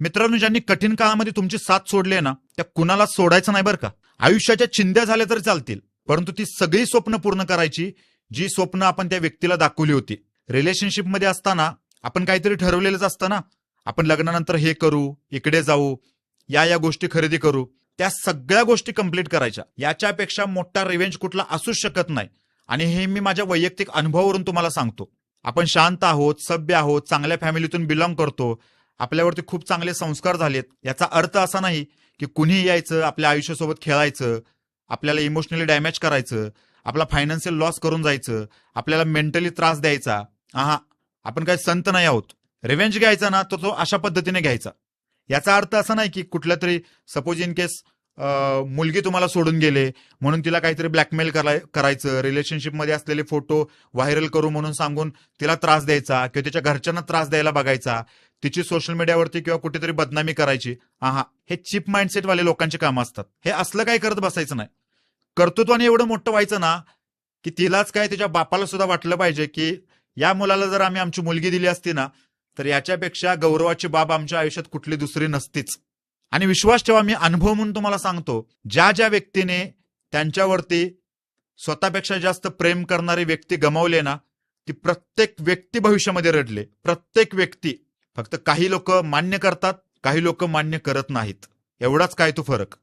मित्रांनो, ज्यांनी कठीण काळामध्ये तुमची साथ सोडली आहे ना, त्या कुणाला सोडायचं नाही बरं का. आयुष्याच्या चिंध्या झाल्या तरी चालतील, परंतु ती सगळी स्वप्न पूर्ण करायची जी स्वप्न आपण त्या व्यक्तीला दाखवली होती. रिलेशनशिपमध्ये असताना आपण काहीतरी ठरवलेलंच असतं ना, आपण लग्नानंतर हे करू, इकडे जाऊ, या गोष्टी खरेदी करू. त्या सगळ्या गोष्टी कंप्लीट करायच्या. याच्यापेक्षा मोठा रिव्हेंज कुठला असूच शकत नाही. आणि हे मी माझ्या वैयक्तिक अनुभवावरून तुम्हाला सांगतो. आपण शांत आहोत, सभ्य आहोत, चांगल्या फॅमिलीतून बिलॉंग करतो, आपल्यावरती खूप चांगले संस्कार झालेत, याचा अर्थ असा नाही की कुणीही यायचं आपल्या आयुष्यासोबत खेळायचं, आपल्याला इमोशनली डॅमेज करायचं, आपला फायनान्शियल लॉस करून जायचं, आपल्याला मेंटली त्रास द्यायचा. आपण काही संत नाही आहोत. रिव्हेंज घ्यायचा ना, तो अशा पद्धतीने घ्यायचा. याचा अर्थ असा नाही की कुठल्या तरी सपोज इन केस मुलगी तुम्हाला सोडून गेले म्हणून तिला काहीतरी ब्लॅकमेल करायचं, रिलेशनशिपमध्ये असलेले फोटो व्हायरल करू म्हणून सांगून तिला त्रास द्यायचा किंवा तिच्या घरच्यांना त्रास द्यायला बघायचा, तिची सोशल मीडियावरती किंवा कुठेतरी बदनामी करायची. हे चिप माइंडसेट वाले लोकांची कामं असतात. हे असलं काही करत बसायचं नाही. कर्तृत्वाने एवढं मोठं व्हायचं ना की तिलाच काय तिच्या बापाला सुद्धा वाटलं पाहिजे की या मुलाला जर आम्ही आमची मुलगी दिली असती ना, तर याच्यापेक्षा गौरवाची बाब आमच्या आयुष्यात कुठली दुसरी नसतीच. आणि विश्वास ठेवा, मी अनुभव म्हणून तुम्हाला सांगतो, ज्या व्यक्तीने त्यांच्यावरती स्वतःपेक्षा जास्त प्रेम करणारी व्यक्ती गमावले ना, ती प्रत्येक व्यक्ती भविष्यामध्ये रडले. प्रत्येक व्यक्ती. फक्त काही लोक मान्य करतात, काही लोक मान्य करत नाहीत. एवढाच काय तो फरक.